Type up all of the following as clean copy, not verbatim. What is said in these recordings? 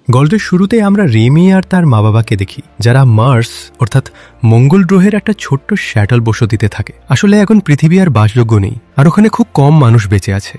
গল্পের শুরুতে আমরা রেমি আর তার মা বাবাকে দেখি, যারা মার্স অর্থাৎ মঙ্গল গ্রহের একটা ছোট্ট শ্যাটল বসতিতে থাকে। আসলে এখন পৃথিবী আর বাসযোগ্য নেই, আর ওখানে খুব কম মানুষ বেঁচে আছে।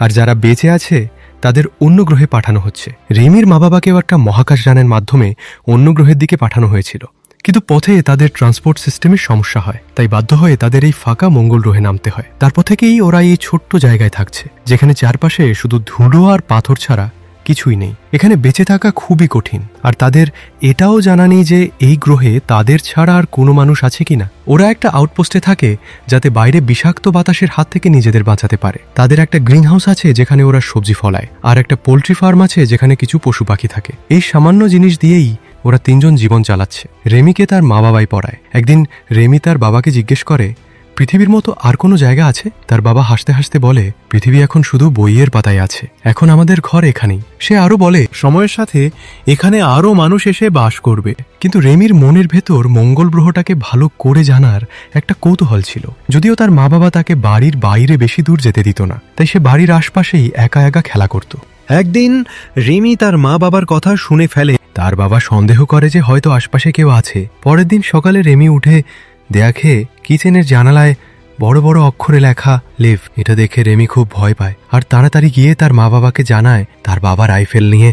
আর যারা বেঁচে আছে তাদের অন্য গ্রহে পাঠানো হচ্ছে। রেমির মা বাবাকেও একটা মহাকাশযানের মাধ্যমে অন্য গ্রহের দিকে পাঠানো হয়েছিল, কিন্তু পথে তাদের ট্রান্সপোর্ট সিস্টেমের সমস্যা হয়, তাই বাধ্য হয়ে তাদের এই ফাঁকা মঙ্গল গ্রহে নামতে হয়। তারপর থেকেই ওরা এই ছোট্ট জায়গায় থাকছে, যেখানে চারপাশে শুধু ধুলো আর পাথর ছাড়া কিছুই নেই। এখানে বেঁচে থাকা খুবই কঠিন, আর তাদের এটাও জানা নেই যে এই গ্রহে তাদের ছাড়া আর কোনো মানুষ আছে কিনা। ওরা একটা আউটপোস্টে থাকে যাতে বাইরে বিষাক্ত বাতাসের হাত থেকে নিজেদের বাঁচাতে পারে। তাদের একটা গ্রিন হাউস আছে যেখানে ওরা সবজি ফলায়, আর একটা পোল্ট্রি ফার্ম আছে যেখানে কিছু পশু পাখি থাকে। এই সামান্য জিনিস দিয়েই ওরা তিনজন জীবন চালাচ্ছে। রেমিকে তার মা বাবাই পড়ায়। একদিন রেমি তার বাবাকে জিজ্ঞেস করে, পৃথিবীর মতো আর কোনো জায়গা আছে? তার বাবা হাসতে হাসতে বলে, পৃথিবী এখন শুধু বইয়ের পাতায় আছে, এখন আমাদের ঘর এখানেই। সে আরো বলে, সময়ের সাথে এখানে আরো মানুষ এসে বাস করবে। কিন্তু রেমির মনের ভেতর মঙ্গল গ্রহটাকে ভালো করে জানার একটা কৌতূহল ছিল। যদিও তার মা বাবা তাকে বাড়ির বাইরে বেশি দূর যেতে দিত না, তাই সে বাড়ির আশপাশেই একা একা খেলা করত। একদিন রেমি তার মা বাবার কথা শুনে ফেলে। তার বাবা সন্দেহ করে যে হয়তো আশপাশে কেউ আছে। পরের দিন সকালে রেমি উঠে দেখে কিচেনের জানালায় বড় বড় অক্ষরে লেখা লিভ। এটা দেখে রেমি খুব ভয় পায়, আর তাড়াতাড়ি গিয়ে তার মা বাবাকে জানায়। তার বাবা রাইফেল নিয়ে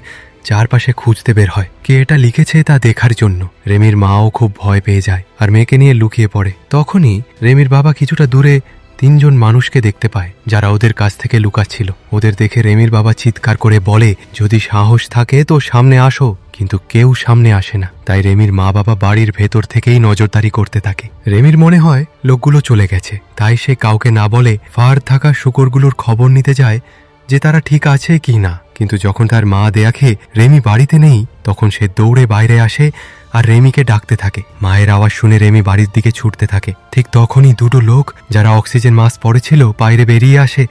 চারপাশে খুঁজতে বের হয় কে এটা লিখেছে তা দেখার জন্য। রেমির মাও খুব ভয় পেয়ে যায় আর মেয়েকে নিয়ে লুকিয়ে পড়ে। তখনই রেমির বাবা কিছুটা দূরে তিনজন মানুষকে দেখতে পায়, যারা ওদের কাছ থেকে লুকাচ্ছিল। ওদের দেখে রেমির বাবা চিৎকার করে বলে, যদি সাহস থাকে তো সামনে আসো। কিন্তু কেউ সামনে আসে না, তাই রেমির মা বাবা বাড়ির ভেতর থেকেই নজরদারি করতে থাকে। রেমির মনে হয় লোকগুলো চলে গেছে, তাই সে কাউকে না বলে ফার থাকা শূকরগুলোর খবর নিতে যায় যে তারা ঠিক আছে কি না। কিন্তু যখন তার মা দেখে রেমি বাড়িতে নেই, তখন সে দৌড়ে বাইরে আসে আর রেমিকে ডাকতে থাকে। মায়ের আওয়াজ শুনে রেমি বাড়ির দিকে ছুটতে থাকে। ঠিক তখনই দুটো লোক, যারা অক্সিজেন মাস্ক পরেছিল, বাইরে বেরিয়ে আসে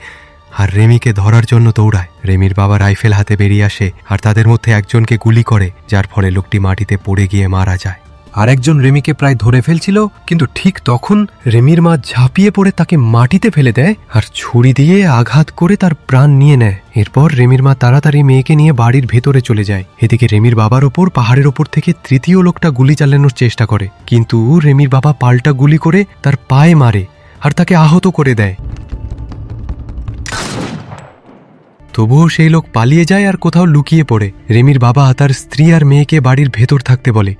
আর রেমিকে ধরার জন্য দৌড়ায়। রেমির বাবা রাইফেল হাতে বেরিয়ে আসে আর তাদের মধ্যে একজনকে গুলি করে, যার ফলে লোকটি মাটিতে পড়ে গিয়ে মারা যায়। আর একজন রেমিকে প্রায় ধরে ফেলছিল, কিন্তু ঠিক তখন রেমির মা ঝাঁপিয়ে পড়ে তাকে মাটিতে ফেলে দেয় আর ছুরি দিয়ে আঘাত করে তার প্রাণ নিয়ে নেয়। এরপর রেমির মা তাড়াতাড়ি মেয়েকে নিয়ে বাড়ির ভেতরে চলে যায়। এদিকে রেমির বাবার ওপর পাহাড়ের ওপর থেকে তৃতীয় লোকটা গুলি চালানোর চেষ্টা করে, কিন্তু রেমির বাবা পাল্টা গুলি করে তার পায়ে মারে আর তাকে আহত করে দেয়। তবুও সেই লোক পালিয়ে যায় আর কোথাও লুকিয়ে পড়ে। রেমির বাবা তার স্ত্রী আর মেয়েকে বাড়ির ভেতর থাকতে বলে,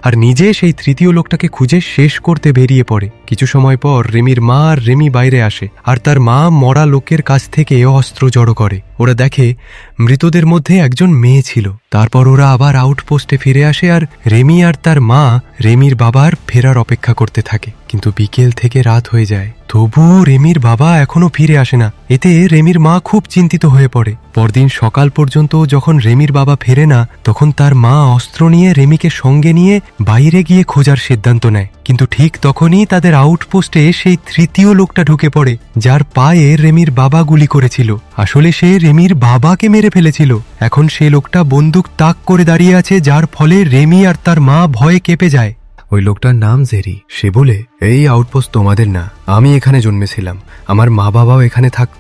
আর নিজে সেই তৃতীয় লোকটাকে খুঁজে শেষ করতে বেরিয়ে পড়ে। কিছু সময় পর রেমির মা আর রেমি বাইরে আসে, আর তার মা মরা লোকের কাছ থেকে অস্ত্র জড়ো করে। ওরা দেখে মৃতদের মধ্যে একজন মেয়ে ছিল। তারপর ওরা আবার আউটপোস্টে ফিরে আসে, আর রেমি আর তার মা রেমির বাবার ফেরার অপেক্ষা করতে থাকে। কিন্তু বিকেল থেকে রাত হয়ে যায়, তবুও রেমির বাবা এখনো ফিরে আসে না। এতে রেমির মা খুব চিন্তিত হয়ে পড়ে। পরদিন সকাল পর্যন্ত যখন রেমির বাবা ফেরে না, তখন তার মা অস্ত্র নিয়ে রেমিকে সঙ্গে নিয়ে বাইরে গিয়ে খোঁজার সিদ্ধান্ত নেয়। কিন্তু ঠিক তখনই তাদের আউটপোস্টে সেই তৃতীয় লোকটা ঢুকে পড়ে, যার পায়ে রেমির বাবা গুলি করেছিল। আসলে সে রেমির বাবাকে মেরে ফেলেছিল। এখন সে লোকটা বন্দুক তাক করে দাঁড়িয়ে আছে, যার ফলে রেমি আর তার মা ভয়ে কেঁপে যায়। ওই লোকটার নাম জেরি। সে বলে, এই আউটপোস্ট তোমাদের না, আমি এখানে জন্মেছিলাম, আমার মা বাবাও এখানে থাক,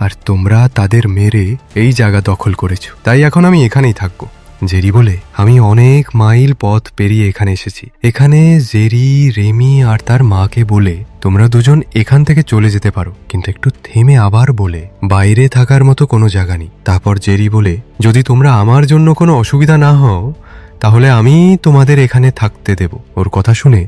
আর তোমরা তাদের মেরে এই জায়গা দখল করেছো, তাই এখন আমি এখানেই থাকবো। জেরি বলে, আমি অনেক মাইল পথ পেরিয়ে এখানে এসেছি। এখানে জেরি রেমি আর তার মাকে বলে, তোমরা দুজন এখান থেকে চলে যেতে পারো, কিন্তু একটু থেমে আবার বলে, বাইরে থাকার মতো কোনো জায়গা নেই। তারপর জেরি বলে, যদি তোমরা আমার জন্য কোনো অসুবিধা না হও, তাহলে আমি তোমাদের এখানে থাকতে দেব। ওর কথা শুনে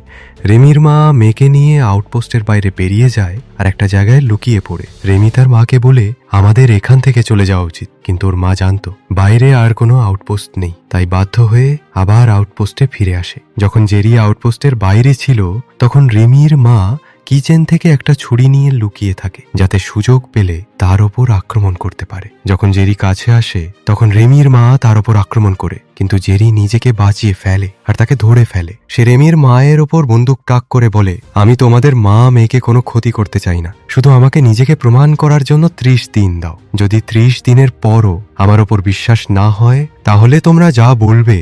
রেমির মা মেয়েকে নিয়ে আউটপোস্টের বাইরে বেরিয়ে যায় আর একটা জায়গায় লুকিয়ে পড়ে। রেমি তার মাকে বলে, আমাদের এখান থেকে চলে যাওয়া উচিত, কিন্তু ওর মা জানতো বাইরে আর কোনো আউটপোস্ট নেই, তাই বাধ্য হয়ে আবার আউটপোস্টে ফিরে আসে। যখন জেরি আউটপোস্টের বাইরে ছিল, তখন রেমির মা কিচেন থেকে একটা ছুরি নিয়ে লুকিয়ে থাকে, যাতে সুযোগ পেলে তার ওপর আক্রমণ করতে পারে। যখন জেরি কাছে আসে, তখন রেমির মা তার ওপর আক্রমণ করে, কিন্তু জেরি নিজেকে বাঁচিয়ে ফেলে আর তাকে ধরে ফেলে। সে রেমির মায়ের ওপর বন্দুক তাক করে বলে, আমি তোমাদের মা মেয়েকে কোনো ক্ষতি করতে চাই না, শুধু আমাকে নিজেকে প্রমাণ করার জন্য 30 দিন দাও। যদি 30 দিনের পরও আমার ওপর বিশ্বাস না হয়, তাহলে তোমরা যা বলবে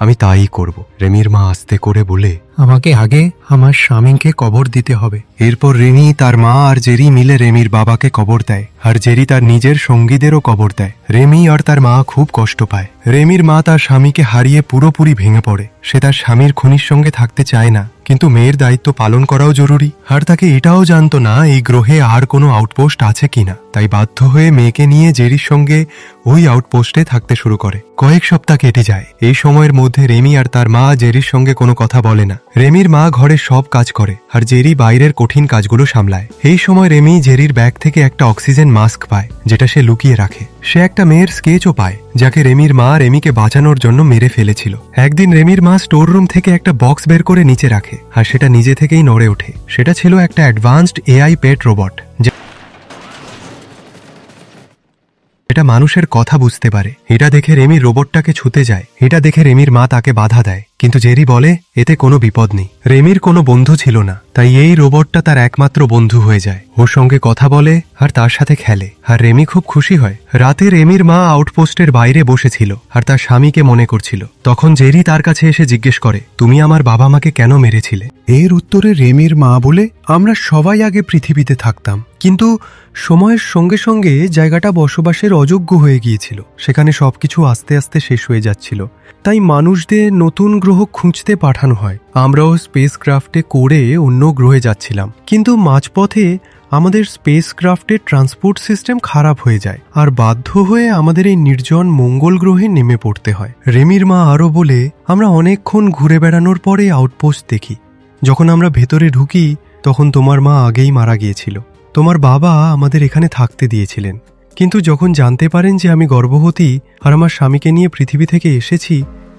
আমি তাই করব, রেমির মা আস্তে করে বলে। আমাকে আগে আমার স্বামীকে কবর দিতে হবে। এরপর রেমি, তার মা আর জেরি মিলে রেমির বাবাকে কবর দেয়, আর জেরি তার নিজের সঙ্গীদেরও কবর দেয়। রেমি আর তার মা খুব কষ্ট পায়। রেমির মা তার স্বামীকে হারিয়ে পুরোপুরি ভেঙে পড়ে। সে তার স্বামীর খুনির সঙ্গে থাকতে চায় না, কিন্তু মেয়ের দায়িত্ব পালন করাও জরুরি। আর তাকে এটাও জানতো না এই গ্রহে আর কোনো আউটপোস্ট আছে কিনা। তাই বাধ্য হয়ে মেয়েকে নিয়ে জেরির সঙ্গে ওই আউটপোস্টে থাকতে শুরু করে। কয়েক সপ্তাহ কেটে যায়। এই সময়ের মধ্যে রেমি আর তার মা জেরির সঙ্গে কোনো কথা বলে না। রেমির মা ঘরের সব কাজ করে, আর জেরি বাইরের কঠিন কাজগুলো সামলায়। এই সময় রেমি জেরির ব্যাগ থেকে একটা অক্সিজেন মাস্ক পায়, যেটা সে লুকিয়ে রাখে। সে একটা মেয়ের স্কেচও পায়, যাকে রেমির মা রেমিকে বাঁচানোর জন্য মেরে ফেলেছিল। একদিন রেমির মা স্টোর রুম থেকে একটা বক্স বের করে নিচে রাখে, আর সেটা নিজে থেকেই নড়ে ওঠে। সেটা ছিল একটা অ্যাডভান্সড এআই পেট রোবট, এটা মানুষের কথা বুঝতে পারে। এটা দেখে রেমি রোবটটাকে ছুতে যায়। এটা দেখে রেমির মা তাকে বাধা দেয়, কিন্তু জেরি বলে এতে কোনো বিপদ নেই। রেমির কোনো বন্ধু ছিল না, তাই এই রোবটটা তার একমাত্র বন্ধু হয়ে যায়। ওর সঙ্গে কথা বলে আর তার সাথে খেলে, আর রেমি খুব খুশি হয়। রাতে রেমির মা আউটপোস্টের বাইরে বসেছিল আর তার স্বামীকে মনে করছিল। তখন জেরি তার কাছে এসে জিজ্ঞেস করে, তুমি আমার বাবা মাকে কেন মেরেছিলে? এর উত্তরে রেমির মা বলে, আমরা সবাই আগে পৃথিবীতে থাকতাম, কিন্তু সময়ের সঙ্গে সঙ্গে জায়গাটা বসবাসের অযোগ্য হয়ে গিয়েছিল। সেখানে সবকিছু আস্তে আস্তে শেষ হয়ে যাচ্ছিল, তাই মানুষদের নতুন গ্রহ খুঁজতে পাঠানো হয়। আমরাও স্পেস ক্রাফটে করে অন্য গ্রহে যাচ্ছিলাম, কিন্তু মাঝপথে আমাদের স্পেস ক্রাফটের ট্রান্সপোর্ট সিস্টেম খারাপ হয়ে যায়, আর বাধ্য হয়ে আমাদের এই নির্জন মঙ্গল গ্রহে নেমে পড়তে হয়। রেমির মা আরও বলে, আমরা অনেকক্ষণ ঘুরে বেড়ানোর পরে আউটপোস্ট দেখি। যখন আমরা ভেতরে ঢুকি তখন তোমার মা আগেই মারা গিয়েছিল। তোমার বাবা আমাদের এখানে থাকতে দিয়েছিলেন, কিন্তু যখন জানতে পারেন যে আমি গর্ভবতী আর আমার স্বামীকে নিয়ে পৃথিবী থেকে এসেছি,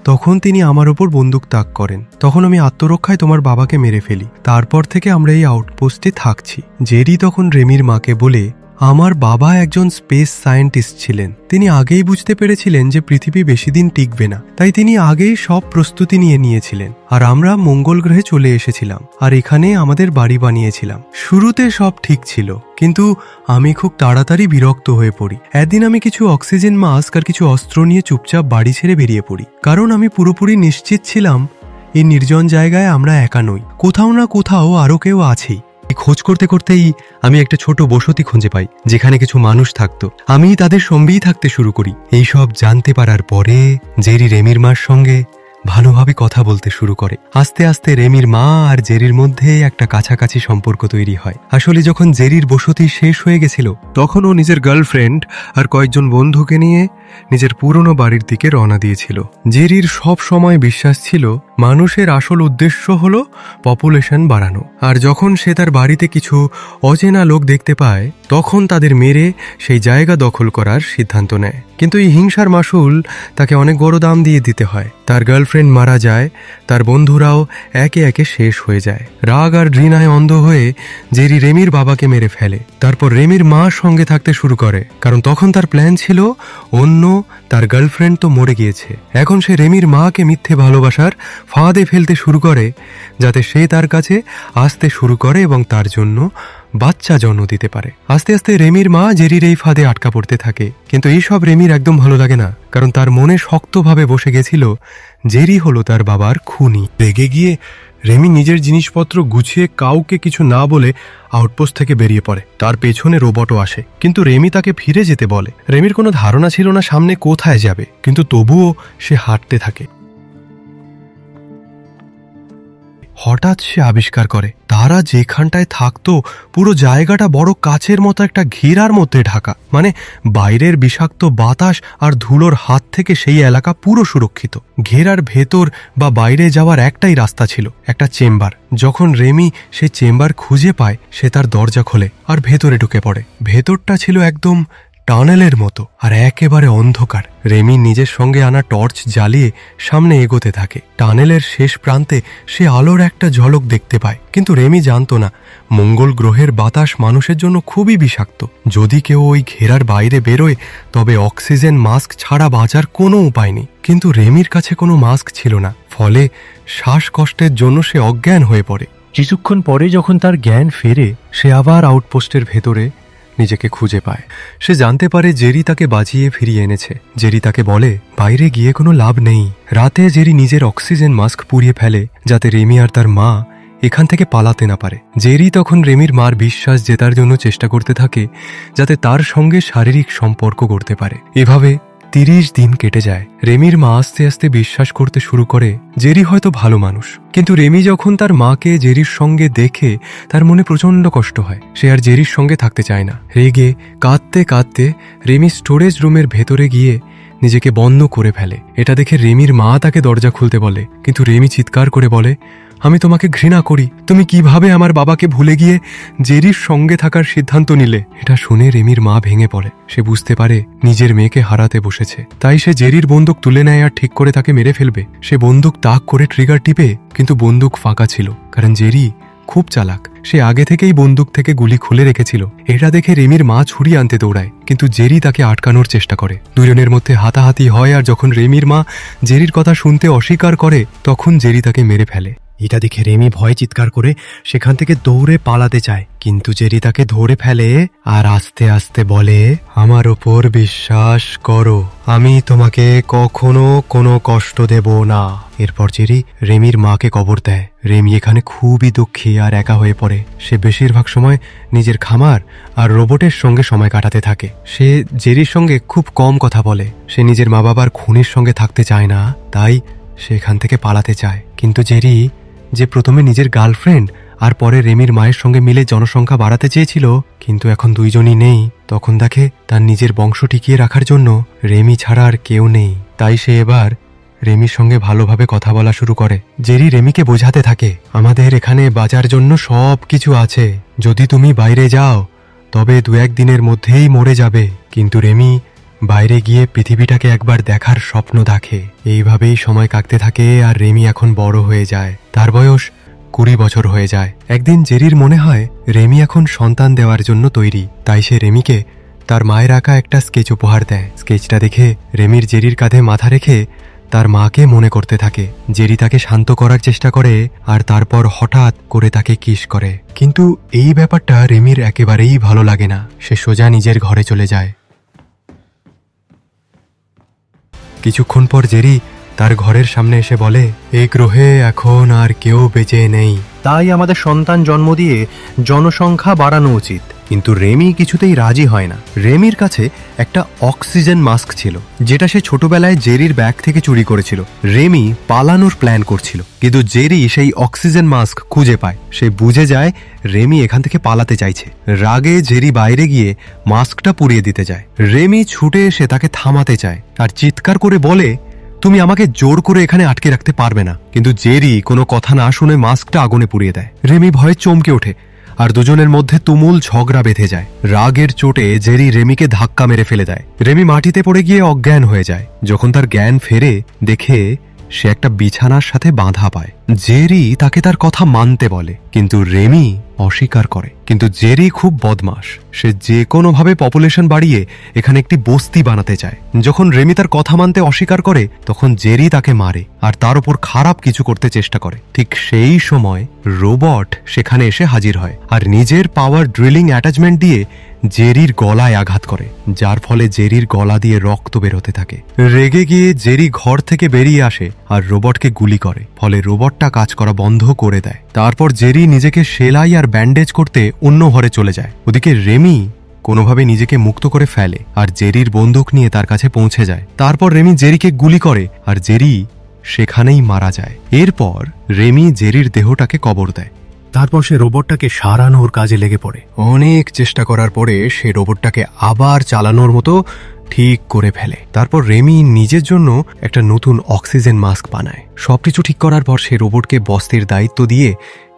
তখন তিনি আমার ওপর বন্দুক তাক করেন। তখন আমি আত্মরক্ষায় তোমার বাবাকে মেরে ফেলি। তারপর থেকে আমরা এই আউটপোস্টে থাকছি। জেরি তখন রেমির মাকে বলে, আমার বাবা একজন স্পেস সায়েন্টিস্ট ছিলেন। তিনি আগেই বুঝতে পেরেছিলেন যে পৃথিবী বেশি দিন টিকবে না, তাই তিনি আগেই সব প্রস্তুতি নিয়েছিলেন। আর আমরা মঙ্গল গ্রহে চলে এসেছিলাম আর এখানে আমাদের বাড়ি বানিয়েছিলাম। শুরুতে সব ঠিক ছিল, কিন্তু আমি খুব তাড়াতাড়ি বিরক্ত হয়ে পড়ি। একদিন আমি কিছু অক্সিজেন মাস্ক আর কিছু অস্ত্র নিয়ে চুপচাপ বাড়ি ছেড়ে বেরিয়ে পড়ি, কারণ আমি পুরোপুরি নিশ্চিত ছিলাম এই নির্জন জায়গায় আমরা একা নই, কোথাও না কোথাও আরো কেউ আছেই। খোঁজ করতে করতেই আমি একটা ছোট বসতি খুঁজে পাই, যেখানে কিছু মানুষ থাকতো। আমি তাদের সঙ্গেই থাকতে শুরু করি। এইসব জানতে পারার পরে জেরি রেমির মার সঙ্গে ভালোভাবে কথা বলতে শুরু করে। আস্তে আস্তে রেমির মা আর জেরির মধ্যে একটা কাছাকাছি সম্পর্ক তৈরি হয়। আসলে যখন জেরির বসতি শেষ হয়ে গেছিল, তখন ও নিজের গার্লফ্রেন্ড আর কয়েকজন বন্ধুকে নিয়ে নিজের পুরনো বাড়ির দিকে রওনা দিয়েছিল। জেরির সব সময় বিশ্বাস ছিল মানুষের আসল উদ্দেশ্য হলো পপুলেশন বাড়ানো, আর যখন সে তার বাড়িতে কিছু অচেনা লোক দেখতে পায়, তখন তাদের মেরে সেই জায়গা দখল করার সিদ্ধান্ত নেয়। কিন্তু এই হিংসার মাসুল তাকে অনেক বড় দাম দিয়ে দিতে হয়। তার গার্লফ্রেন্ড মারা যায়, তার বন্ধুরাও একে একে শেষ হয়ে যায়। রাগ আর ঘৃণায় অন্ধ হয়ে জেরি রেমির বাবাকে মেরে ফেলে। তারপর রেমির মা সঙ্গে থাকতে শুরু করে, কারণ তখন তার প্ল্যান ছিল অন্য তার গার্লফ্রেন্ড তো মরে গিয়েছে, এখন সে রেমির মাকে মিথ্যে ভালোবাসার ফাঁদে ফেলতে শুরু করে, যাতে সে তার কাছে আসতে শুরু করে এবং তার জন্য বাচ্চা জন্ম দিতে পারে। আস্তে আস্তে রেমির মা জেরির এই ফাঁদে আটকা পড়তে থাকে, কিন্তু এইসব রেমির একদম ভালো লাগে না, কারণ তার মনে শক্তভাবে বসে গেছিল জেরি হলো তার বাবার খুনি। রেগে গিয়ে রেমি নিজের জিনিসপত্র গুছিয়ে কাউকে কিছু না বলে আউটপোস্ট থেকে বেরিয়ে পড়ে। তার পেছনে রোবটও আসে, কিন্তু রেমি তাকে ফিরে যেতে বলে। রেমির কোনো ধারণা ছিল না সামনে কোথায় যাবে, কিন্তু তবুও সে হাঁটতে থাকে। হঠাৎ সে আবিষ্কার করে তারা যেখানটায় থাকতো পুরো জায়গাটা বড় কাচের মতো একটা ঘেরার মধ্যে ঢাকা। মানে বাইরের বিষাক্ত বাতাস আর ধুলোর হাত থেকে সেই এলাকা পুরো সুরক্ষিত। ঘেরার ভেতর বা বাইরে যাওয়ার একটাই রাস্তা ছিল, একটা চেম্বার। যখন রেমি সেই চেম্বার খুঁজে পায়, সে তার দরজা খোলে আর ভেতরে ঢুকে পড়ে। ভেতরটা ছিল একদম টানেলের মতো আর একেবারে অন্ধকার। রেমি নিজের সঙ্গে আনা টর্চ জ্বালিয়ে সামনে এগোতে থাকে। টানেলের শেষ প্রান্তে সে আলোর একটা ঝলক দেখতে পায়, কিন্তু রেমি জানতো না মঙ্গল গ্রহের বাতাস মানুষের জন্য খুবই বিষাক্ত। যদি কেউ ওই ঘেরার বাইরে বেরোয়, তবে অক্সিজেন মাস্ক ছাড়া বাঁচার কোনো উপায় নেই। কিন্তু রেমির কাছে কোনো মাস্ক ছিল না, ফলে শ্বাসকষ্টের জন্য সে অজ্ঞান হয়ে পড়ে। কিছুক্ষণ পরে যখন তার জ্ঞান ফেরে, সে আবার আউটপোস্টের ভেতরে নিজেকে খুঁজে পায়। সে জানতে পারে জেরি তাকে বাঁচিয়ে ফিরিয়ে এনেছে। জেরি তাকে বলে বাইরে গিয়ে কোনো লাভ নেই। রাতে জেরি নিজের অক্সিজেন মাস্ক পুড়িয়ে ফেলে যাতে রেমি আর তার মা এখান থেকে পালাতে না পারে। জেরি তখন রেমির মার বিশ্বাস জেতার জন্য চেষ্টা করতে থাকে যাতে তার সঙ্গে শারীরিক সম্পর্ক করতে পারে। এভাবে 30 দিন কেটে যায়। রেমির মা আস্তে আস্তে বিশ্বাস করতে শুরু করে জেরি হয়তো ভালো মানুষ, কিন্তু রেমি যখন তার মাকে জেরির সঙ্গে দেখে তার মনে প্রচন্ড কষ্ট হয়। সে আর জেরির সঙ্গে থাকতে চায় না। রেগে কাঁদতে কাঁদতে রেমি স্টোরেজ রুমের ভেতরে গিয়ে নিজেকে বন্ধ করে ফেলে। এটা দেখে রেমির মা তাকে দরজা খুলতে বলে, কিন্তু রেমি চিৎকার করে বলে, আমি তোমাকে ঘৃণা করি। তুমি কিভাবে আমার বাবাকে ভুলে গিয়ে জেরির সঙ্গে থাকার সিদ্ধান্ত নিলে? এটা শুনে রেমির মা ভেঙে পড়ে। সে বুঝতে পারে নিজের মেয়েকে হারাতে বসেছে। তাই সে জেরির বন্দুক তুলে নেয় আর ঠিক করে তাকে মেরে ফেলবে। সে বন্দুক তাক করে ট্রিগার টিপে, কিন্তু বন্দুক ফাঁকা ছিল, কারণ জেরি খুব চালাক। সে আগে থেকেই বন্দুক থেকে গুলি খুলে রেখেছিল। এটা দেখে রেমির মা ছুরি আনতে দৌড়ায়, কিন্তু জেরি তাকে আটকানোর চেষ্টা করে। দুজনের মধ্যে হাতাহাতি হয়, আর যখন রেমির মা জেরির কথা শুনতে অস্বীকার করে তখন জেরি তাকে মেরে ফেলে। এটা দেখে রেমি ভয় চিৎকার করে সেখান থেকে দৌড়ে পালাতে চায়, কিন্তু জেরি তাকে ধরে ফেলে আর আস্তে আস্তে বলে, আমার ওপর বিশ্বাস করো, আমি তোমাকে কখনো কোনো কষ্ট দেব না। এরপর জেরি রেমির মাকে কবর দেয়। রেমি এখানে খুবই দুঃখী আর একা হয়ে পড়ে। সে বেশিরভাগ সময় নিজের খামার আর রোবটের সঙ্গে সময় কাটাতে থাকে। সে জেরির সঙ্গে খুব কম কথা বলে। সে নিজের মা বাবার খুনির সঙ্গে থাকতে চায় না, তাই সে এখান থেকে পালাতে চায়। কিন্তু জেরি, যে প্রথমে নিজের গার্লফ্রেন্ড আর পরে রেমির মায়ের সঙ্গে মিলে জনসংখ্যা বাড়াতে চেয়েছিল, কিন্তু এখন দুইজনই নেই, তখন দেখে তার নিজের বংশ টিকিয়ে রাখার জন্য রেমি ছাড়া আর কেউ নেই। তাই সে এবার রেমির সঙ্গে ভালোভাবে কথা বলা শুরু করে। জেরি রেমিকে বোঝাতে থাকে, আমাদের এখানে বাঁচার জন্য সব কিছু আছে, যদি তুমি বাইরে যাও তবে 2-1 দিনের মধ্যেই মরে যাবে। কিন্তু রেমি বাইরে গিয়ে পৃথিবীটাকে একবার দেখার স্বপ্ন দেখে। এইভাবেই সময় কাটতে থাকে আর রেমি এখন বড় হয়ে যায়। তার বয়স 20 বছর হয়ে যায়। একদিন জেরির মনে হয় রেমি এখন সন্তান দেওয়ার জন্য তৈরি। তাই সে রেমিকে তার মায়ের আঁকা একটা স্কেচ উপহার দেয়। স্কেচটা দেখে রেমির জেরির কাঁধে মাথা রেখে তার মাকে মনে করতে থাকে। জেরি তাকে শান্ত করার চেষ্টা করে আর তারপর হঠাৎ করে তাকে কিস করে। কিন্তু এই ব্যাপারটা রেমির একেবারেই ভালো লাগে না। সে সোজা নিজের ঘরে চলে যায়। কিছুক্ষণ পর জেরি তার ঘরের সামনে এসে বলে, এই গ্রহে এখন আর কেউ বেঁচে নেই, তাই আমাদের সন্তান জন্ম দিয়ে জনসংখ্যা বাড়ানো উচিত। কিন্তু রেমি কিছুতেই রাজি হয় না। রেমির কাছে একটা অক্সিজেন মাস্ক ছিল, যেটা সে ছোটবেলায় জেরির ব্যাগ থেকে চুরি করেছিল। রেমি পালানোর প্ল্যান করছিল, কিন্তু জেরি সেই অক্সিজেন মাস্ক খুঁজে পায়। সে বুঝে যায় রেমি এখান থেকে পালাতে চাইছে। রাগে জেরি বাইরে গিয়ে মাস্কটা পুড়িয়ে দিতে যায়। রেমি ছুটে এসে তাকে থামাতে চায় আর চিৎকার করে বলে, তুমি আমাকে জোর করে এখানে আটকে রাখতে পারবে না। কিন্তু জেরি কোনো কথা না শুনে মাস্কটা আগুনে পুড়িয়ে দেয়। রেমি ভয়ে চমকে ওঠে আর দুজনের মধ্যে তুমুল ঝগড়া বেঁধে যায়। রাগের চোটে জেরি রেমিকে ধাক্কা মেরে ফেলে দেয়। রেমি মাটিতে পড়ে গিয়ে অজ্ঞান হয়ে যায়। যখন তার জ্ঞান ফেরে, দেখে সে একটা বিছানার সাথে বাঁধা পায়। জেরি তাকে তার কথা মানতে বলে, কিন্তু রেমি অস্বীকার করে। কিন্তু জেরি খুব বদমাশ। সে যে কোনোভাবে পপুলেশন বাড়িয়ে এখানে একটি বস্তি বানাতে চায়। যখন রেমি তার কথা মানতে অস্বীকার করে, তখন জেরি তাকে মারে আর তার উপর খারাপ কিছু করতে চেষ্টা করে। ঠিক সেই সময় রোবট সেখানে এসে হাজির হয় আর নিজের পাওয়ার ড্রিলিং অ্যাটাচমেন্ট দিয়ে জেরির গলায় আঘাত করে, যার ফলে জেরির গলা দিয়ে রক্ত বের হতে থাকে। রেগে গিয়ে জেরি ঘর থেকে বেরিয়ে আসে আর রোবটকে গুলি করে, ফলে রোবটটা কাজ করা বন্ধ করে দেয়। তারপর জেরি নিজেকে সেলাই আর ব্যান্ডেজ করতে অন্য ঘরে চলে যায়। ওদিকে রেমি কোনোভাবে নিজেকে মুক্ত করে ফেলে আর জেরির বন্দুক নিয়ে তার কাছে পৌঁছে যায়। তারপর রেমি জেরিকে গুলি করে আর জেরি সেখানেই মারা যায়। এরপর রেমি জেরির দেহটাকে কবর দেয়। তারপর সে রোবটটাকে সারানোর কাজে লেগে পড়ে। অনেক চেষ্টা করার পরে সে রোবটটাকে আবার চালানোর মতো ঠিক করে ফেলে। তারপর রেমি নিজের জন্য একটা নতুন অক্সিজেন মাস্ক বানায়। সবকিছু ঠিক করার পর সে রোবটকে বস্তির দায়িত্ব দিয়ে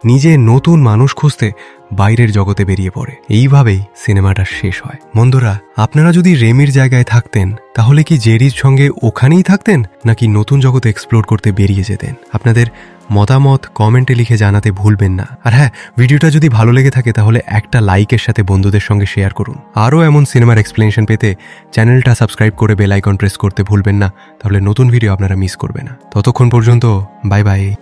নিজে নতুন মানুষ খুঁজতে বাইরের জগতে বেরিয়ে পড়ে। এইভাবেই সিনেমাটা শেষ হয়। বন্ধুরা, আপনারা যদি রেমির জায়গায় থাকতেন, তাহলে কি জেরির সঙ্গে ওখানেই থাকতেন, নাকি নতুন জগতে এক্সপ্লোর করতে বেরিয়ে যেতেন? আপনাদের মতামত কমেন্টে লিখে জানাতে ভুলবেন না। আর হ্যাঁ, ভিডিওটা যদি ভালো লেগে থাকে তাহলে একটা লাইকের সাথে বন্ধুদের সঙ্গে শেয়ার করুন। আরও এমন সিনেমার এক্সপ্লেনেশন পেতে চ্যানেলটা সাবস্ক্রাইব করে বেল আইকন প্রেস করতে ভুলবেন না, তাহলে নতুন ভিডিও আপনারা মিস করবে না। ততক্ষণ পর্যন্ত বাই বাই।